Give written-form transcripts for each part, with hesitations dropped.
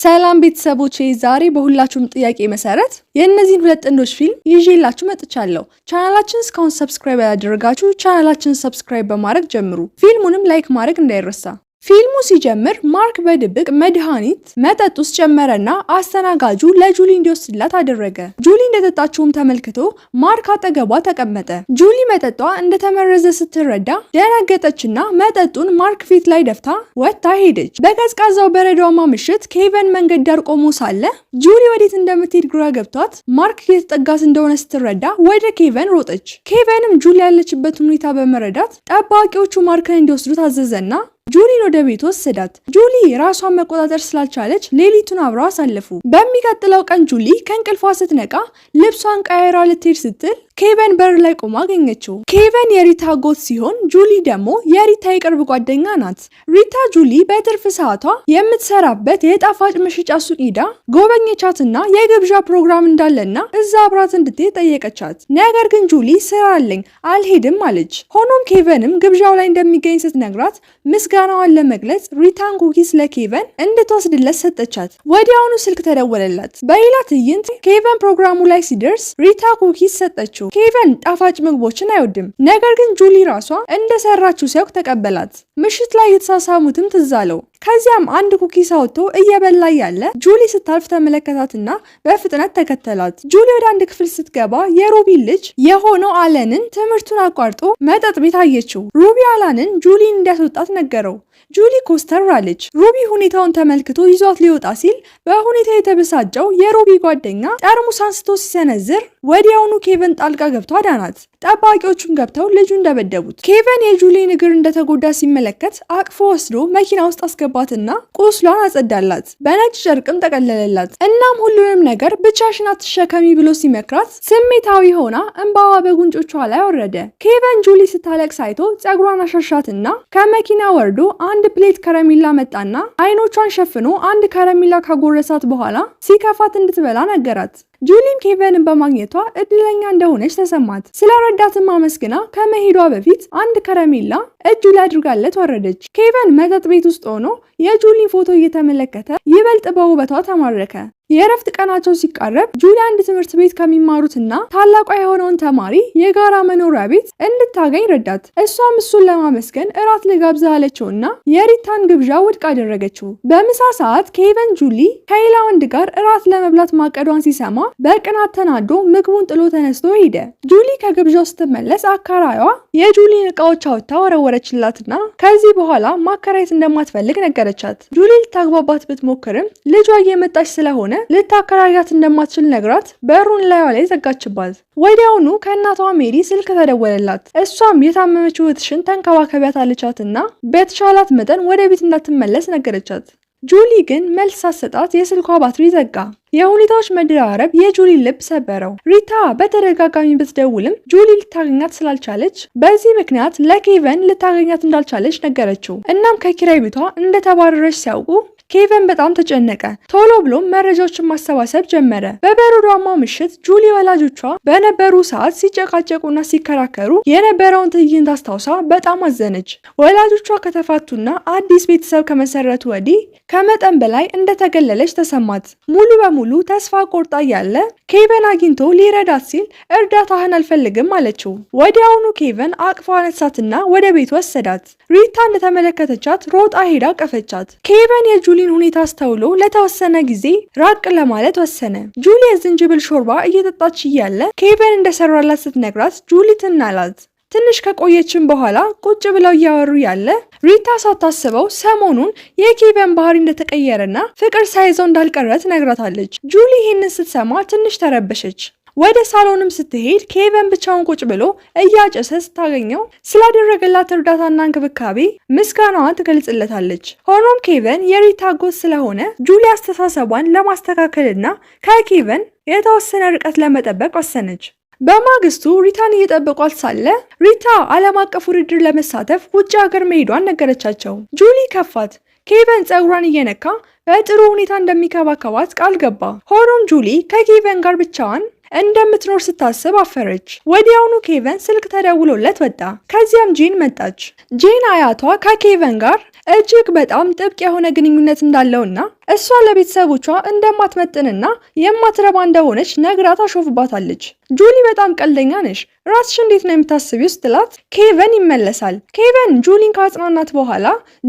ሰላም ቤተሰቦቼ ዛሬ በሁላችሁም ጥያቄ መሰረት የእነዚህን ሁለት ጥንዶች ፊልም ይዤላችሁ መጥቻለሁ። ቻናላችንን እስካሁን ሰብስክራይብ ያላደረጋችሁ ቻናላችንን ሰብስክራይብ በማድረግ ጀምሩ። ፊልሙንም ላይክ ማድረግ እንዳይረሳ። ፊልሙ ሲጀምር ማርክ በድብቅ መድኃኒት መጠጥ ውስጥ ጨመረና አስተናጋጁ ለጁሊ እንዲወስድላት አደረገ። ጁሊ እንደጠጣችውም ተመልክቶ ማርክ አጠገቧ ተቀመጠ። ጁሊ መጠጧ እንደተመረዘ ስትረዳ ደነገጠችና መጠጡን ማርክ ፊት ላይ ደፍታ ወጥታ ሄደች። በቀዝቃዛው በረዷማ ምሽት ኬቨን መንገድ ዳር ቆሞ ሳለ ጁሊ ወዴት እንደምትሄድ ግራ ገብቷት ማርክ እየተጠጋት እንደሆነ ስትረዳ ወደ ኬቨን ሮጠች። ኬቨንም ጁሊ ያለችበትን ሁኔታ በመረዳት ጠባቂዎቹ ማርክን እንዲወስዱት አዘዘና ጁሊን ወደ ቤት ወሰዳት። ጁሊ ራሷን መቆጣጠር ስላልቻለች ሌሊቱን አብረው አሳለፉ። በሚቀጥለው ቀን ጁሊ ከእንቅልፏ ስትነቃ ልብሷን ቀይራ ልትሄድ ስትል ኬቨን በር ላይ ቆማ አገኘችው። ኬቨን የሪታ አጎት ሲሆን ጁሊ ደግሞ የሪታ የቅርብ ጓደኛ ናት። ሪታ ጁሊ በትርፍ ሰዓቷ የምትሰራበት የጣፋጭ መሸጫ ሱቅ ሄዳ ጎበኘቻትና የግብዣ ፕሮግራም እንዳለና እዛ አብራት እንድትሄድ ጠየቀቻት። ነገር ግን ጁሊ ስራ አለኝ አልሄድም አለች። ሆኖም ኬቨንም ግብዣው ላይ እንደሚገኝ ስትነግራት ምስጋናዋን ለመግለጽ ሪታን ኩኪስ ለኬቨን እንድትወስድለት ሰጠቻት። ወዲያውኑ ስልክ ተደወለላት። በሌላ ትዕይንት ኬቨን ፕሮግራሙ ላይ ሲደርስ ሪታ ኩኪስ ሰጠችው። ኬቨን ጣፋጭ ምግቦችን አይወድም። ነገር ግን ጁሊ ራሷ እንደሰራችው ሲያውቅ ተቀበላት። ምሽት ላይ የተሳሳሙትም ትዝ አለው። ከዚያም አንድ ኩኪስ አውጥቶ እየበላ ያለ ጁሊ ስታልፍ ተመለከታትና በፍጥነት ተከተላት። ጁሊ ወደ አንድ ክፍል ስትገባ የሩቢ ልጅ የሆነው አለንን ትምህርቱን አቋርጦ መጠጥ ቤት አየችው። ሩቢ አላንን ጁሊን እንዲያስወጣት ነገረው። ጁሊ ኮስተር አለች። ሩቢ ሁኔታውን ተመልክቶ ይዟት ሊወጣ ሲል በሁኔታ የተበሳጨው የሩቢ ጓደኛ ጠርሙስ አንስቶ ሲሰነዝር ወዲያውኑ ኬቨን ጣልቃ ገብቶ አዳናት። ጠባቂዎቹም ገብተው ልጁን ደበደቡት። ኬቨን የጁሊን እግር እንደተጎዳ ሲመለከት አቅፎ ወስዶ መኪና ውስጥ አስገባትና ቁስሏን አጸዳላት፣ በነጭ ጨርቅም ጠቀለለላት። እናም ሁሉንም ነገር ብቻሽን አትሸከሚ ብሎ ሲመክራት ስሜታዊ ሆና እንባዋ በጉንጮቿ ላይ ወረደ። ኬቨን ጁሊ ስታለቅስ አይቶ ጸጉሯን አሻሻትና ከመኪና ወርዶ አንድ ፕሌት ከረሜላ መጣና አይኖቿን ሸፍኖ አንድ ከረሜላ ካጎረሳት በኋላ ሲከፋት እንድትበላ ነገራት። ጁሊም ኬቨንን በማግኘቷ እድለኛ እንደሆነች ተሰማት። ስለረዳትም አመስግና ከመሄዷ በፊት አንድ ከረሜላ እጁ ላይ አድርጋለት ወረደች። ኬቨን መጠጥ ቤት ውስጥ ሆኖ የጁሊን ፎቶ እየተመለከተ ይበልጥ በውበቷ ተማረከ። የእረፍት ቀናቸው ሲቃረብ ጁሊ አንድ ትምህርት ቤት ከሚማሩትና ታላቋ የሆነውን ተማሪ የጋራ መኖሪያ ቤት እንድታገኝ ረዳት። እሷም እሱን ለማመስገን እራት ልጋብዝ አለችውና የሪታን ግብዣ ውድቅ አደረገችው። በምሳ ሰዓት ኬቨን ጁሊ ከሌላ ወንድ ጋር እራት ለመብላት ማቀዷን ሲሰማ በቅናት ተናዶ ምግቡን ጥሎ ተነስቶ ሄደ። ጁሊ ከግብዣው ስትመለስ አካራዩዋ የጁሊን እቃዎች አውጥታ ወረወረችላትና ከዚህ በኋላ ማከራየት እንደማትፈልግ ነገረቻት። ጁሊ ልታግባባት ብትሞክርም ልጇ እየመጣች ስለሆነ ልታከራያት እንደማትችል ነግራት በሩን ላይዋ ላይ ዘጋችባት። ወዲያውኑ ከእናቷ ሜሪ ስልክ ተደወለላት። እሷም የታመመችው እህትሽን ተንከባከቢያት አለቻትና በተቻላት መጠን ወደ ቤት እንዳትመለስ ነገረቻት። ጁሊ ግን መልስ ሳትሰጣት የስልኳ ባትሪ ዘጋ። የሁኔታዎች መደራረብ የጁሊ ልብ ሰበረው። ሪታ በተደጋጋሚ ብትደውልም ጁሊ ልታገኛት ስላልቻለች በዚህ ምክንያት ለኬቨን ልታገኛት እንዳልቻለች ነገረችው። እናም ከኪራይ ቤቷ እንደተባረረች ሲያውቁ ኬቨን በጣም ተጨነቀ። ቶሎ ብሎም መረጃዎችን ማሰባሰብ ጀመረ። በበረዷማው ምሽት ጁሊ ወላጆቿ በነበሩ ሰዓት ሲጨቃጨቁና ሲከራከሩ የነበረውን ትዕይንት አስታውሳ በጣም አዘነች። ወላጆቿ ከተፋቱና አዲስ ቤተሰብ ከመሰረቱ ወዲህ ከመጠን በላይ እንደተገለለች ተሰማት። ሙሉ በሙሉ ተስፋ ቆርጣ ያለ ኬቨን አግኝቶ ሊረዳት ሲል እርዳታህን አልፈልግም አለችው። ወዲያውኑ ኬቨን አቅፋ አነሳትና ወደ ቤት ወሰዳት። ሪታ እንደተመለከተቻት ሮጣ ሄዳ ቀፈቻት። ኬቨን የጁሊን ሁኔታ አስተውሎ ለተወሰነ ጊዜ ራቅ ለማለት ወሰነ። ጁሊ የዝንጅብል ሾርባ እየጠጣች እያለ ኬቨን እንደሰራላት ስትነግራት ጁሊ ትናላት። ትንሽ ከቆየችን በኋላ ቁጭ ብለው እያወሩ ያለ ሪታ ሳታስበው ሰሞኑን የኬቨን ባህሪ እንደተቀየረና ፍቅር ሳይዘው እንዳልቀረ ትነግራታለች። ጁሊ ይህንን ስትሰማ ትንሽ ተረበሸች። ወደ ሳሎንም ስትሄድ ኬቨን ብቻውን ቁጭ ብሎ እያጨሰ ስታገኘው ስላደረገላት እርዳታና እንክብካቤ ምስጋናዋን ትገልጽለታለች። ሆኖም ኬቨን የሪታ አጎት ስለሆነ ጁሊ አስተሳሰቧን ለማስተካከልና ከኬቨን የተወሰነ ርቀት ለመጠበቅ ወሰነች። በማግስቱ ሪታን እየጠበቋት ሳለ ሪታ ዓለም አቀፍ ውድድር ለመሳተፍ ውጭ ሀገር መሄዷን ነገረቻቸው። ጁሊ ከፋት። ኬቨን ጸጉሯን እየነካ በጥሩ ሁኔታ እንደሚከባከባት ቃል ገባ። ሆኖም ጁሊ ከኬቨን ጋር ብቻዋን እንደምትኖር ስታስብ አፈረች። ወዲያውኑ ኬቨን ስልክ ተደውሎለት ወጣ። ከዚያም ጄን መጣች። ጄን አያቷ ከኬቨን ጋር እጅግ በጣም ጥብቅ የሆነ ግንኙነት እንዳለውና እሷ ለቤተሰቦቿ እንደማትመጥንና የማትረባ እንደሆነች ነግራ ታሾፍባታለች። ጁሊ በጣም ቀልደኛ ነሽ፣ ራስሽ እንዴት ነው የምታስቢው ስትላት ኬቨን ይመለሳል። ኬቨን ጁሊን ካጽናናት በኋላ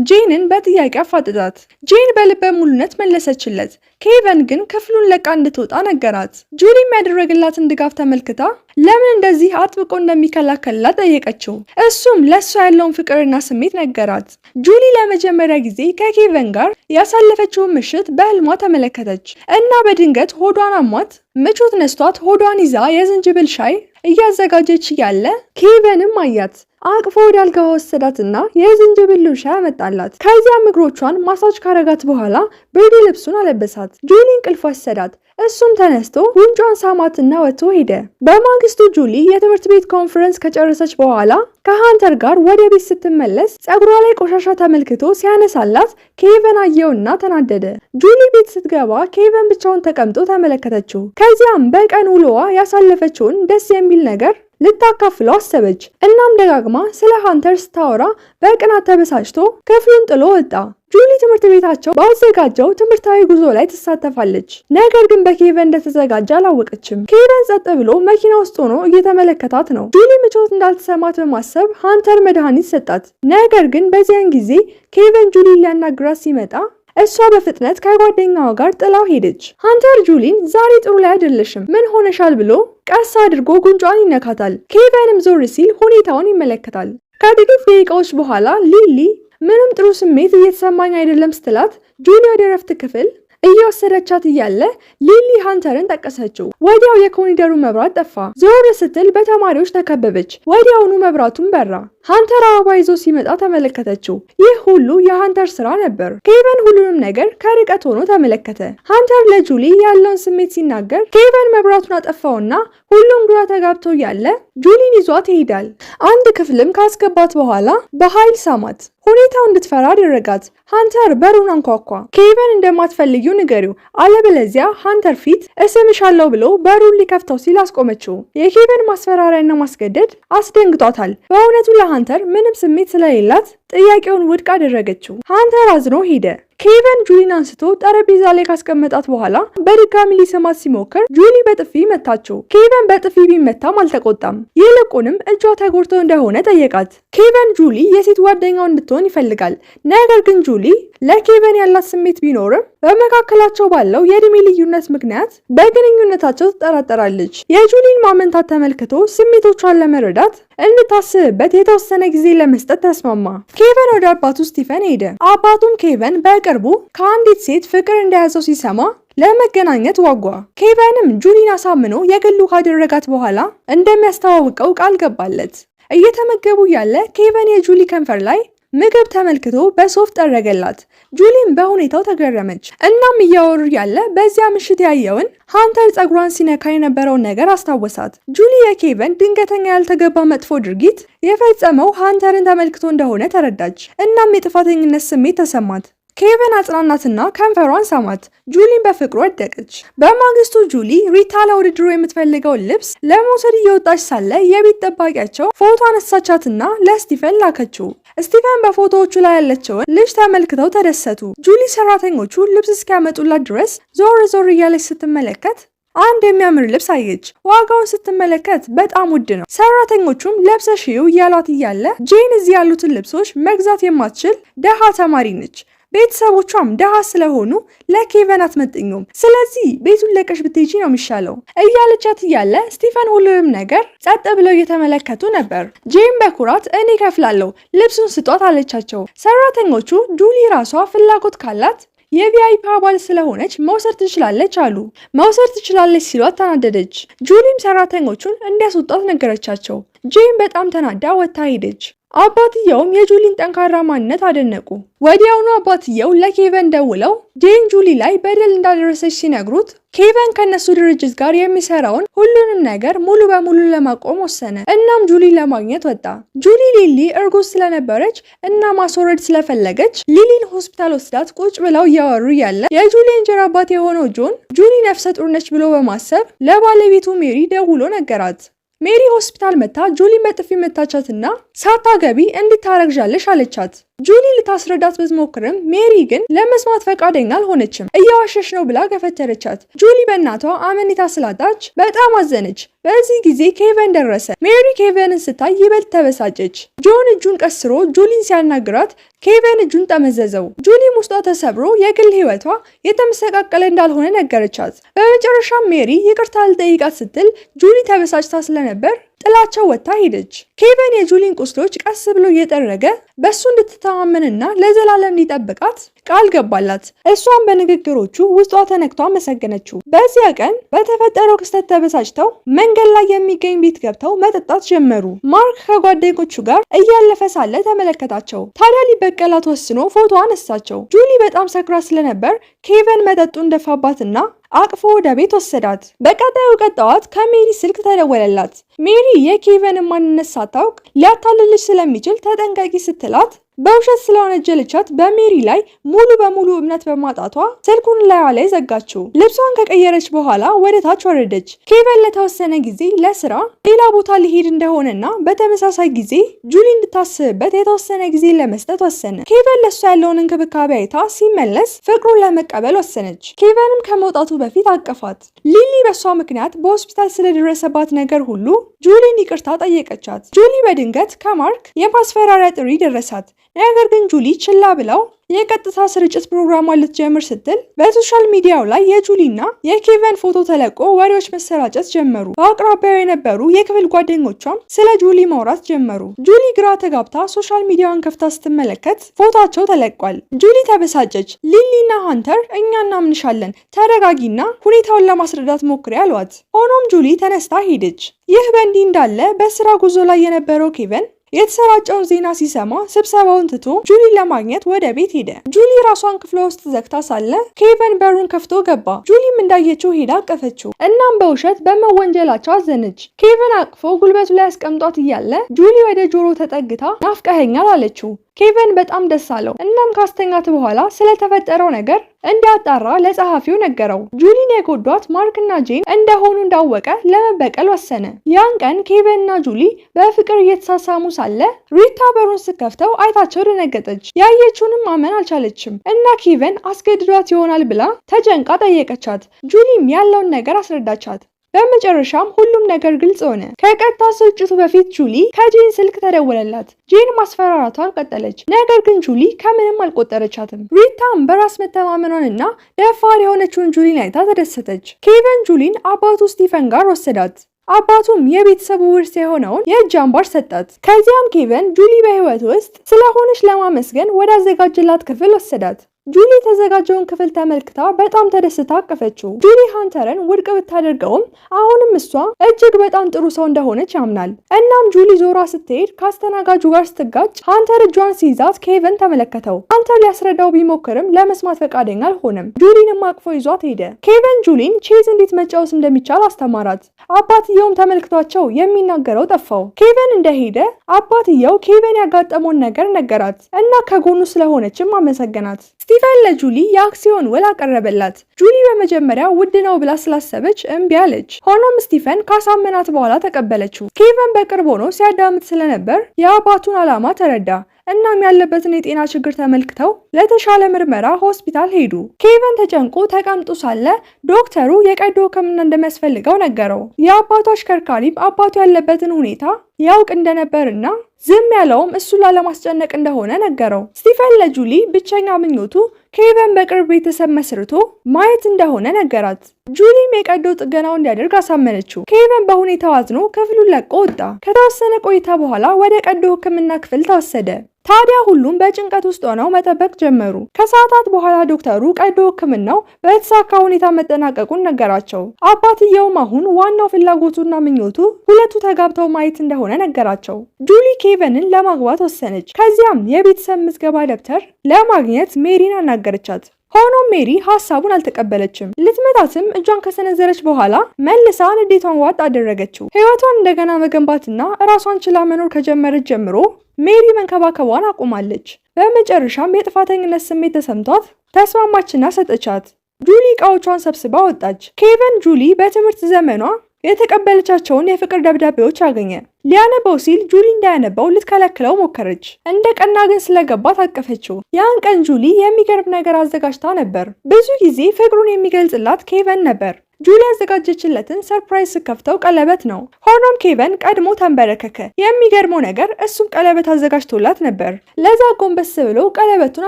ጄንን በጥያቄ አፋጥጣት። ጄን በልበ ሙሉነት መለሰችለት። ኬቨን ግን ክፍሉን ለቃ እንድትወጣ ነገራት። ጁሊ የሚያደርግላትን ድጋፍ ተመልክታ ለምን እንደዚህ አጥብቆ እንደሚከላከልላት ጠየቀችው። እሱም ለእሷ ያለውን ፍቅርና ስሜት ነገራት። ጁሊ ለመጀመሪያ ጊዜ ከኬቨን ጋር ያሳለፈችውን ምሽት በህልሟ ተመለከተች እና በድንገት ሆዷን አሟት ምቾት ነስቷት ሆዷን ይዛ የዝንጅብል ሻይ እያዘጋጀች እያለ ኬቨንም አያት። አቅፎ ወደ አልጋ ወሰዳትና የዝንጅብል ሻይ አመጣላት። ከዚያም እግሮቿን ማሳጅ ካረጋት በኋላ ብርድ ልብሱን አለበሳት። ጁሊ እንቅልፍ ወሰዳት። እሱም ተነስቶ ጉንጯን ሳማትና ወጥቶ ሄደ። በማግስቱ ጁሊ የትምህርት ቤት ኮንፈረንስ ከጨረሰች በኋላ ከሃንተር ጋር ወደ ቤት ስትመለስ ጸጉሯ ላይ ቆሻሻ ተመልክቶ ሲያነሳላት ኬቨን አየውና ተናደደ። ጁሊ ቤት ስትገባ ኬቨን ብቻውን ተቀምጦ ተመለከተችው። ከዚያም በቀን ውሎዋ ያሳለፈችውን ደስ የሚል ነገር ልታካፍለው አሰበች። እናም ደጋግማ ስለ ሃንተር ስታወራ በቅናት ተበሳጭቶ ክፍሉን ጥሎ ወጣ። ጁሊ ትምህርት ቤታቸው ባዘጋጀው ትምህርታዊ ጉዞ ላይ ትሳተፋለች። ነገር ግን በኬቨን እንደተዘጋጀ አላወቀችም። ኬቨን ጸጥ ብሎ መኪና ውስጥ ሆኖ እየተመለከታት ነው። ጁሊ ምቾት እንዳልተሰማት በማሰብ ሃንተር መድኃኒት ሰጣት። ነገር ግን በዚያን ጊዜ ኬቨን ጁሊ ሊያናግራት ሲመጣ እሷ በፍጥነት ከጓደኛዋ ጋር ጥላው ሄደች። ሃንተር ጁሊን ዛሬ ጥሩ ላይ አይደለሽም፣ ምን ሆነሻል ብሎ ቀስ አድርጎ ጉንጯን ይነካታል። ኬቨንም ዞር ሲል ሁኔታውን ይመለከታል። ከጥቂት ደቂቃዎች በኋላ ሊሊ ምንም ጥሩ ስሜት እየተሰማኝ አይደለም ስትላት ጁሊ ወደ ረፍት ክፍል እየወሰደቻት እያለ ሊሊ ሃንተርን ጠቀሰችው። ወዲያው የኮሪደሩ መብራት ጠፋ። ዞር ስትል በተማሪዎች ተከበበች። ወዲያውኑ መብራቱን በራ። ሃንተር አበባ ይዞ ሲመጣ ተመለከተችው። ይህ ሁሉ የሃንተር ስራ ነበር። ኬቨን ሁሉንም ነገር ከርቀት ሆኖ ተመለከተ። ሃንተር ለጁሊ ያለውን ስሜት ሲናገር ኬቨን መብራቱን አጠፋውና ሁሉም ግራ ተጋብተው ያለ ጁሊን ይዟት ይሄዳል። አንድ ክፍልም ካስገባት በኋላ በኃይል ሳማት። ሁኔታው እንድትፈራ አደረጋት። ሃንተር በሩን አንኳኳ። ኬቨን እንደማትፈልጊው ንገሪው፣ አለበለዚያ ሃንተር ፊት እስምሻለሁ ብሎ በሩን ሊከፍተው ሲል አስቆመችው። የኬቨን ማስፈራሪያና ማስገደድ አስደንግጧታል። በእውነቱ ለሃንተር ምንም ስሜት ስለሌላት ጥያቄውን ውድቅ አደረገችው። ሃንተር አዝኖ ሄደ። ኬቨን ጁሊን አንስቶ ጠረጴዛ ላይ ካስቀመጣት በኋላ በድጋሚ ሊሰማት ሲሞክር ጁሊ በጥፊ መታችው። ኬቨን በጥፊ ቢመታም አልተቆጣም። ይልቁንም እጇ ተጎድቶ እንደሆነ ጠየቃት። ኬቨን ጁሊ የሴት ጓደኛው እንድትሆን ይፈልጋል። ነገር ግን ጁሊ ለኬቨን ያላት ስሜት ቢኖርም በመካከላቸው ባለው የእድሜ ልዩነት ምክንያት በግንኙነታቸው ትጠራጠራለች። የጁሊን ማመንታት ተመልክቶ ስሜቶቿን ለመረዳት እንድታስብበት የተወሰነ ጊዜ ለመስጠት ተስማማ። ኬቨን ወደ አባቱ ስቲፈን ሄደ። አባቱም ኬቨን በቅርቡ ከአንዲት ሴት ፍቅር እንደያዘው ሲሰማ ለመገናኘት ዋጓ። ኬቨንም ጁሊን አሳምኖ የግሉ ካደረጋት በኋላ እንደሚያስተዋውቀው ቃል ገባለት። እየተመገቡ ያለ ኬቨን የጁሊ ከንፈር ላይ ምግብ ተመልክቶ በሶፍት ጠረገላት። ጁሊም በሁኔታው ተገረመች። እናም እያወሩ ያለ በዚያ ምሽት ያየውን ሃንተር ጸጉሯን ሲነካ የነበረውን ነገር አስታወሳት። ጁሊ የኬቨን ድንገተኛ ያልተገባ መጥፎ ድርጊት የፈጸመው ሃንተርን ተመልክቶ እንደሆነ ተረዳች። እናም የጥፋተኝነት ስሜት ተሰማት። ኬቨን አጽናናትና ከንፈሯን ሳማት። ጁሊን በፍቅሩ ወደቀች። በማግስቱ ጁሊ ሪታ ለውድድሩ የምትፈልገውን ልብስ ለመውሰድ እየወጣች ሳለ የቤት ጠባቂያቸው ፎቶ አነሳቻትና ለስቲፈን ላከችው። ስቲፈን በፎቶዎቹ ላይ ያለችውን ልጅ ተመልክተው ተደሰቱ። ጁሊ ሰራተኞቹ ልብስ እስኪያመጡላት ድረስ ዞር ዞር እያለች ስትመለከት አንድ የሚያምር ልብስ አየች። ዋጋውን ስትመለከት በጣም ውድ ነው። ሰራተኞቹም ለብሰሽው እያሏት እያለ ጄን እዚህ ያሉትን ልብሶች መግዛት የማትችል ደሃ ተማሪ ነች። ቤተሰቦቿም ደሃ ስለሆኑ ለኬቨን አትመጥኙም። ስለዚህ ቤቱን ለቀሽ ብትሄጂ ነው የሚሻለው እያለቻት እያለ ስቲፈን ሁሉንም ነገር ጸጥ ብለው እየተመለከቱ ነበር። ጄን በኩራት እኔ ከፍላለሁ ልብሱን ስጧት አለቻቸው። ሰራተኞቹ ጁሊ ራሷ ፍላጎት ካላት የቪአይፒ አባል ስለሆነች መውሰድ ትችላለች አሉ። መውሰድ ትችላለች ሲሏት ተናደደች። ጁሊም ሰራተኞቹን እንዲያስወጣት ነገረቻቸው። ጄን በጣም ተናዳ ወጥታ ሄደች። አባትየውም የጁሊን ጠንካራ ማንነት አደነቁ። ወዲያውኑ አባትየው ለኬቨን ደውለው ጄን ጁሊ ላይ በደል እንዳደረሰች ሲነግሩት ኬቨን ከነሱ ድርጅት ጋር የሚሰራውን ሁሉንም ነገር ሙሉ በሙሉ ለማቆም ወሰነ። እናም ጁሊ ለማግኘት ወጣ። ጁሊ ሊሊ እርጉዝ ስለነበረች እና ማስወረድ ስለፈለገች ሊሊን ሆስፒታል ወስዳት ቁጭ ብለው እያወሩ ያለ የጁሊ እንጀራ አባት የሆነው ጆን ጁሊ ነፍሰ ጡር ነች ብሎ በማሰብ ለባለቤቱ ሜሪ ደውሎ ነገራት። ሜሪ ሆስፒታል መታ ጁሊ በጥፊ መታቻትና ሳታገቢ እንድታረግዣለሽ አለቻት። ጁሊ ልታስረዳት ብትሞክርም ሜሪ ግን ለመስማት ፈቃደኛ አልሆነችም። እየዋሸሽ ነው ብላ ገፈተረቻት። ጁሊ በእናቷ አመኔታ ስላጣች በጣም አዘነች። በዚህ ጊዜ ኬቨን ደረሰ። ሜሪ ኬቨንን ስታይ ይበልጥ ተበሳጨች። ጆን እጁን ቀስሮ ጁሊን ሲያናግራት ኬቨን እጁን ጠመዘዘው። ጁሊም ውስጧ ተሰብሮ የግል ህይወቷ የተመሰቃቀለ እንዳልሆነ ነገረቻት። በመጨረሻም ሜሪ ይቅርታ ልጠይቃት ስትል ጁሊ ተበሳጭታ ስለነበር ጥላቸው ወጥታ ሄደች። ኬቨን የጁሊን ቁስሎች ቀስ ብሎ እየጠረገ በሱ እንድትተማመንና ለዘላለም ሊጠብቃት ቃል ገባላት። እሷም በንግግሮቹ ውስጧ ተነክቶ አመሰገነችው። በዚያ ቀን በተፈጠረው ክስተት ተበሳጭተው መንገድ ላይ የሚገኝ ቤት ገብተው መጠጣት ጀመሩ። ማርክ ከጓደኞቹ ጋር እያለፈ ሳለ ተመለከታቸው። ታዲያ ሊበቀላት ወስኖ ፎቶ አነሳቸው። ጁሊ በጣም ሰክራ ስለነበር ኬቨን መጠጡን ደፋባትና አቅፎ ወደ ቤት ወሰዳት። በቀጣዩ ቀጣዋት ከሜሪ ስልክ ተደወለላት። ሜሪ የኬቨንን ማንነት ሳታውቅ ሊያታልልሽ ስለሚችል ተጠንቀቂ ስትላት በውሸት ስለወነጀለቻት በሜሪ ላይ ሙሉ በሙሉ እምነት በማጣቷ ስልኩን ላይዋ ላይ ዘጋችው። ልብሷን ከቀየረች በኋላ ወደ ታች ወረደች። ኬቨን ለተወሰነ ጊዜ ለስራ ሌላ ቦታ ሊሄድ እንደሆነና በተመሳሳይ ጊዜ ጁሊ እንድታስብበት የተወሰነ ጊዜ ለመስጠት ወሰነ። ኬቨን ለሷ ያለውን እንክብካቤ አይታ ሲመለስ ፍቅሩን ለመቀበል ወሰነች። ኬቨንም ከመውጣቱ በፊት አቀፋት። ሊሊ በሷ ምክንያት በሆስፒታል ስለደረሰባት ነገር ሁሉ ጁሊን ይቅርታ ጠየቀቻት። ጁሊ በድንገት ከማርክ የማስፈራሪያ ጥሪ ደረሳት። ነገር ግን ጁሊ ችላ ብለው የቀጥታ ስርጭት ፕሮግራሟን ልትጀምር ስትል በሶሻል ሚዲያው ላይ የጁሊና የኬቨን ፎቶ ተለቆ ወሬዎች መሰራጨት ጀመሩ። በአቅራቢያው የነበሩ የክፍል ጓደኞቿም ስለ ጁሊ ማውራት ጀመሩ። ጁሊ ግራ ተጋብታ ሶሻል ሚዲያውን ከፍታ ስትመለከት ፎቶቸው ተለቋል። ጁሊ ተበሳጨች። ሊሊና ሃንተር እኛ እናምንሻለን፣ ተረጋጊና ሁኔታውን ለማስረዳት ሞክሪ አሏት። ሆኖም ጁሊ ተነስታ ሄደች። ይህ በእንዲህ እንዳለ በስራ ጉዞ ላይ የነበረው ኬቨን የተሰራጨውን ዜና ሲሰማ ስብሰባውን ትቶ ጁሊን ለማግኘት ወደ ቤት ሄደ። ጁሊ ራሷን ክፍሏ ውስጥ ዘግታ ሳለ ኬቨን በሩን ከፍቶ ገባ። ጁሊም እንዳየችው ሄዳ አቀፈችው። እናም በውሸት በመወንጀላቸው አዘነች። ኬቨን አቅፎ ጉልበቱ ላይ አስቀምጧት እያለ ጁሊ ወደ ጆሮ ተጠግታ ናፍቀኸኛል አለችው። ኬቨን በጣም ደስ አለው። እናም ካስተኛት በኋላ ስለተፈጠረው ነገር እንዲያጣራ ለጸሐፊው ነገረው። ጁሊን የጎዷት ማርክና ጄን እንደሆኑ እንዳወቀ ለመበቀል ወሰነ። ያን ቀን ኬቨንና ጁሊ በፍቅር እየተሳሳሙ ሳለ ሪታ በሩን ስከፍተው አይታቸው ደነገጠች። ያየችውንም ማመን አልቻለችም እና ኬቨን አስገድዷት ይሆናል ብላ ተጨንቃ ጠየቀቻት። ጁሊም ያለውን ነገር አስረዳቻት። በመጨረሻም ሁሉም ነገር ግልጽ ሆነ። ከቀጥታ ስርጭቱ በፊት ጁሊ ከጄን ስልክ ተደወለላት። ጄን ማስፈራራቷን ቀጠለች። ነገር ግን ጁሊ ከምንም አልቆጠረቻትም። ሪታም በራስ መተማመኗንና ደፋር የሆነችውን ጁሊን አይታ ተደሰተች። ኬቨን ጁሊን አባቱ ስቲፈን ጋር ወሰዳት። አባቱም የቤተሰቡ ውርስ የሆነውን የእጅ አምባር ሰጣት። ከዚያም ኬቨን ጁሊ በህይወት ውስጥ ስለሆነች ለማመስገን ወደ አዘጋጀላት ክፍል ወሰዳት። ጁሊ የተዘጋጀውን ክፍል ተመልክታ በጣም ተደስታ አቀፈችው። ጁሊ ሃንተርን ውድቅ ብታደርገውም አሁንም እሷ እጅግ በጣም ጥሩ ሰው እንደሆነች ያምናል። እናም ጁሊ ዞራ ስትሄድ ከአስተናጋጁ ጋር ስትጋጭ ሃንተር እጇን ሲይዛት ኬቨን ተመለከተው። ሃንተር ሊያስረዳው ቢሞክርም ለመስማት ፈቃደኛ አልሆነም። ጁሊንም አቅፎ ይዟት ሄደ። ኬቨን ጁሊን ቼዝ እንዴት መጫወት እንደሚቻል አስተማራት። አባትየውም ተመልክቷቸው የሚናገረው ጠፋው። ኬቨን እንደሄደ አባትየው ኬቨን ያጋጠመውን ነገር ነገራት እና ከጎኑ ስለሆነችም አመሰገናት። ስቲፈን ለጁሊ የአክሲዮን ውል አቀረበላት። ጁሊ በመጀመሪያ ውድ ነው ብላ ስላሰበች እምቢ አለች። ሆኖም ስቲፈን ካሳመናት በኋላ ተቀበለችው። ኬቨን በቅርብ ሆኖ ሲያዳምጥ ስለነበር የአባቱን ዓላማ ተረዳ። እናም ያለበትን የጤና ችግር ተመልክተው ለተሻለ ምርመራ ሆስፒታል ሄዱ። ኬቨን ተጨንቆ ተቀምጦ ሳለ ዶክተሩ የቀዶ ሕክምና እንደሚያስፈልገው ነገረው። የአባቱ አሽከርካሪም አባቱ ያለበትን ሁኔታ ያውቅ እንደነበርና ዝም ያለውም እሱን ላለማስጨነቅ እንደሆነ ነገረው። ስቲፈን ለጁሊ ብቸኛ ምኞቱ ኬቨን በቅርብ ቤተሰብ መስርቶ ማየት እንደሆነ ነገራት። ጁሊም የቀዶ ጥገናው እንዲያደርግ አሳመነችው። ኬቨን በሁኔታው አዝኖ ክፍሉን ለቆ ወጣ። ከተወሰነ ቆይታ በኋላ ወደ ቀዶ ሕክምና ክፍል ተወሰደ። ታዲያ ሁሉም በጭንቀት ውስጥ ሆነው መጠበቅ ጀመሩ። ከሰዓታት በኋላ ዶክተሩ ቀዶ ሕክምናው በተሳካ ሁኔታ መጠናቀቁን ነገራቸው። አባትየውም አሁን ዋናው ፍላጎቱና ምኞቱ ሁለቱ ተጋብተው ማየት እንደሆነ ነገራቸው። ጁሊ ኬቨንን ለማግባት ወሰነች። ከዚያም የቤተሰብ ምዝገባ ደብተር ለማግኘት ሜሪን አናገረቻት። ሆኖም ሜሪ ሐሳቡን አልተቀበለችም። ልትመታትም እጇን ከሰነዘረች በኋላ መልሳ ንዴቷን ዋጥ አደረገችው። ህይወቷን እንደገና መገንባትና ራሷን ችላ መኖር ከጀመረች ጀምሮ ሜሪ መንከባከቧን አቁማለች። በመጨረሻም የጥፋተኝነት ስሜት ተሰምቷት ተስማማችና ሰጠቻት። ጁሊ እቃዎቿን ሰብስባ ወጣች። ኬቨን ጁሊ በትምህርት ዘመኗ የተቀበለቻቸውን የፍቅር ደብዳቤዎች አገኘ። ሊያነበው ሲል ጁሊ እንዳያነበው ልትከለክለው ሞከረች። እንደ ቀና ግን ስለገባት አቀፈችው። ያን ቀን ጁሊ የሚገርም ነገር አዘጋጅታ ነበር። ብዙ ጊዜ ፍቅሩን የሚገልጽላት ኬቨን ነበር። ጁሊ ያዘጋጀችለትን ሰርፕራይዝ ስከፍተው ቀለበት ነው። ሆኖም ኬቨን ቀድሞ ተንበረከከ። የሚገርመው ነገር እሱም ቀለበት አዘጋጅቶላት ነበር። ለዛ ጎንበስ ብሎ ቀለበቱን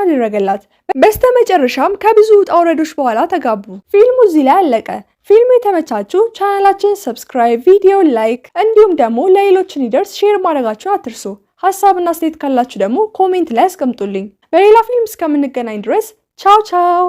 አደረገላት። በስተመጨረሻም ከብዙ ውጣ ውረዶች በኋላ ተጋቡ። ፊልሙ እዚህ ላይ አለቀ። ፊልሙ የተመቻችሁ ቻናላችንን ሰብስክራይብ፣ ቪዲዮ ላይክ እንዲሁም ደግሞ ለሌሎች እንዲደርስ ሼር ማድረጋችሁን አትርሱ። ሀሳብና አስተያየት ካላችሁ ደግሞ ኮሜንት ላይ አስቀምጡልኝ። በሌላ ፊልም እስከምንገናኝ ድረስ ቻው ቻው።